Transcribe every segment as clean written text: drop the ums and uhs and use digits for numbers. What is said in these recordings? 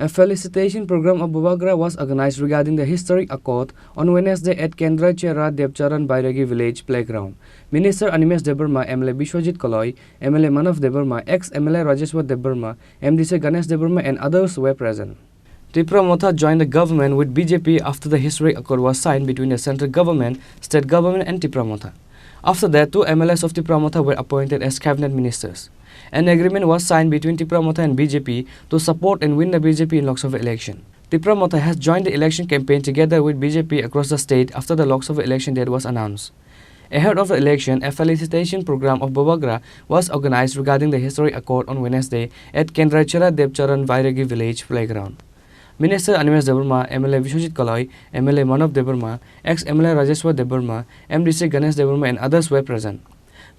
A felicitation program of Bubagra was organized regarding the historic accord on Wednesday at Kendrachera Devcharan Bairagi village playground. Minister Animesh Debarma, MLA Bishwajit Kaloy, MLA Manav Debarma, ex-MLA Rajeshwar Debarma, MDC Ganesh Debarma and others were present. Tripura Motha joined the government with BJP after the historic accord was signed between the central government, state government and Tripura Motha. After that, 2 MLAs of Tripura Motha were appointed as cabinet ministers. An agreement was signed between Tripura Motha and BJP to support and win the BJP in Lok Sabha election. Tripura Motha has joined the election campaign together with BJP across the state after the Lok Sabha election date was announced. Ahead of the election, a felicitation program of Bubagra was organized regarding the historic accord on Wednesday at Kendrachera Devcharan Vairagi village playground. Minister Animesh Debarma, MLA Bishwajit Kaloy, MLA Manav Debarma, ex-MLA Rajeshwar Debarma, MDC Ganesh Debarma and others were present.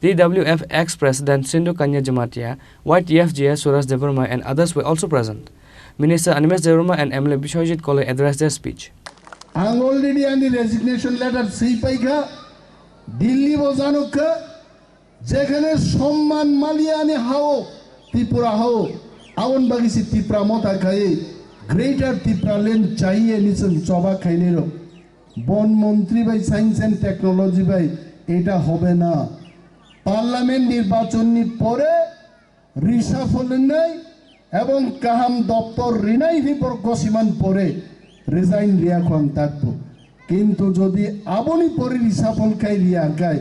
DWF ex-President Sindhu Kanya Jamatia, YTF GS Suraj Debarma and others were also present. Minister Animesh Debarma and MLA Bishwajit Kaloy addressed their speech. I'm already on the resignation letter. Sipaika, Delhi was Anuka, Jekane Somman Maliani Hao, Tripura Hao, Awan Bagisi Tripura Motha Kai, Greater Tripura Land Chahiye Nisam Choba Kainero, Bon Montri by Science and Technology by Eta Hobena. Parliament নির্বাচনী পরে reshuffle নাই এবং কাহাম দপ্তর Rinnai হিপর গসিমান পরে resign Riya কোন থাকবো কিন্তু যদি আবনি পরে রিসাফল খাই রিয়া গায়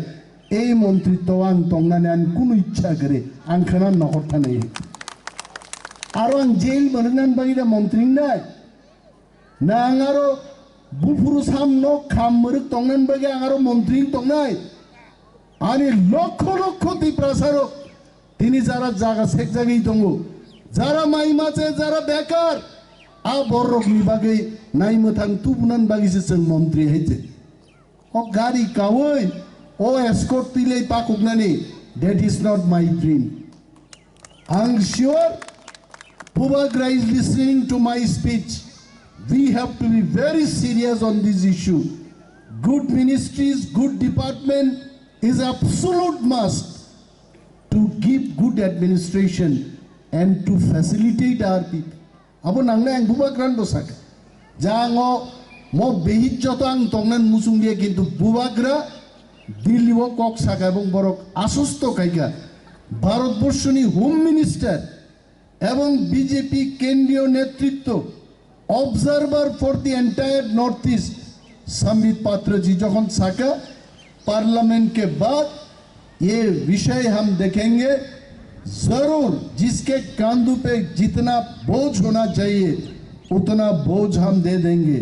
এই মন্ত্রিত্ব আং তংনানে আন কোন ইচ্ছা করে আংখানা নহরতা নেই আর আং জেল মরনান বাগিরা মন্ত্রী নাই না আঙারো বুফুরু সামনো খাম মরক তংনান বাগি আঙারো মন্ত্রী তংনাই আরে লক্ষ লক্ষ ত্রিপ্রাসারক তিনি যারা জায়গা সেক জায়গায় দঙ্গো যারা মাইমাছে যারা বেকার আ বড় বিভাগে নাইমথাং তুবনান বাগিছে जों মন্ত্রী হইতে ও গাড়ি কাওই ও এসকর্ট তিলেই পাকুকনানি that is not my dream I am sure Bubagra is listening to my speech. We have to be very serious on this issue. Good ministries, good department is absolute must to give good administration and to facilitate our people. Abo nangna ang Bubagra bosak. Jango mo behit joto ang tongnan musung dia kintu Bubagra Delhi wo kok saka ebong borok asusto kaiga. Bharatborshoni Home Minister এবং BJP কেন্দ্রীয় নেতৃত্ব observer for the entire north east Sambit पात्र जी जखन साका parliament के बाद ये विषय हम देखेंगे जरूर जिसके कांधों पे जितना बोझ होना चाहिए उतना बोझ हम दे देंगे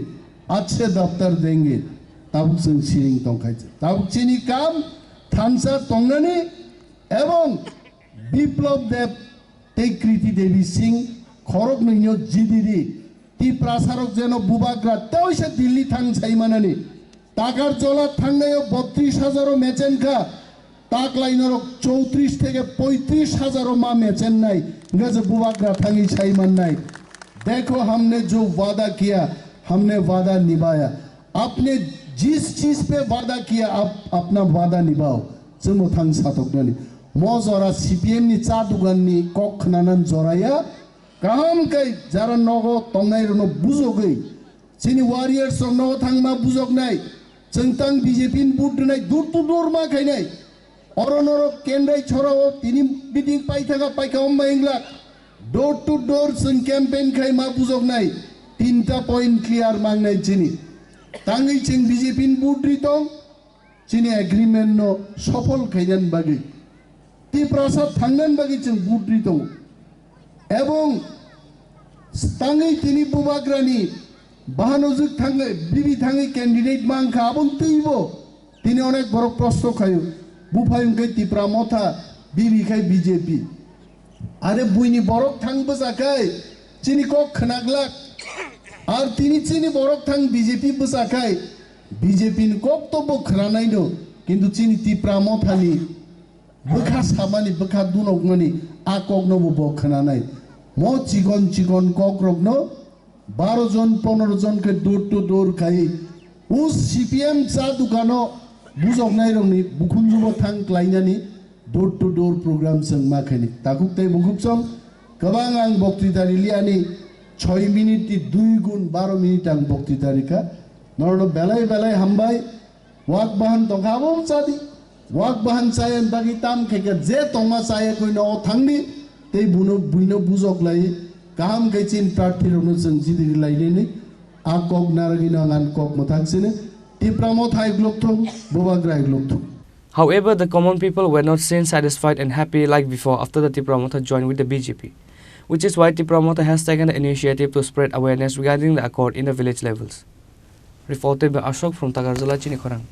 अच्छे दफ्तर देंगे तब सिंग तब चीनी काम थानसा तंगनी एवं विप्लव देव Tekriti Devi Singh, Khorang Ninyo Jidiri, Tiprasarok Jeno Bubagra, Tawisha Delhi Thang Saimanani, Takar Jola Tangayo 32,000 Mechenka, Taklainor 34 থেকে 35,000 मा मेचन नहीं, गज़ Bubagra Thangi Saiman नहीं. देखो हमने जो वादा किया, हमने वादा निभाया. आपने जिस चीज पे वादा किया, आप अपना वादा निभाओ. जों थंग साथक नहीं. Mozora CPM ni cadugan ni kok nanan zoraya kaham kai jara nogo tongnai rono buzog gei sini warriors no thangma buzog nai chengtang BJP bud nai dur tu dur ma khai nai oronoro kendrai chorao tini meeting pai thaka pai ka omma ingla door to door sing campaign khai ma buzog nai tinta point clear mang nai chini tangi ching BJP bud ritong chini agreement no সফল খাইজান বাগি Tiprasad Thangan Bagichin Budrito Ebong Stangi Tini Bubagrani Bahanozik Tanga Bibi Tangi candidate Manka Abon Tivo Tinonek Borok Prosto Kayu Bupayunke Tripura Motha Bibi Kai BJP Are Buini Borok Tang Basakai Chini Kok Knaglak Ar Tini Chini Borok Tang BJP Basakai BJP Kok Tobo Kranaino Kindu Chini Tripura Motha ni Bukha samani bukha dunogmani akogno bo khananai mo chigon kokrogno 12 জন 15 জন ke door to door khai us CPM cha dukano bujognai rongni bukhunjubo thang klainani door to door program sang ma khani takuk tai bukhuksam kabang ang boktritari liani 6 minute 2 গুণ 12 minute আং বক্তৃতা রেখা নরনো বেলায় বেলায় হামবাই walk বাহান তংখাবো চাদি walk বাহান চায়েন বাকি তাম খেকে যে তংমা চায়ে কইনো থাংনি তেই বুইনো বুজক লাই কাহাম গাইচিন প্রার্থীর অনুসন জিদির লাইলেনি আ কক নারগিনো আন কক মথাকসিনে ত্রিপুরা মথাই গ্লোকথং বুবাগ্রা গ্লোকথং. However, the common people were not seen satisfied and happy like before after the Tripura Motha joined with the BJP, which is why Tripura Motha has taken the initiative to spread awareness regarding the accord in the village levels. Reported by Ashok from Tagarjala, Chini, Khorang.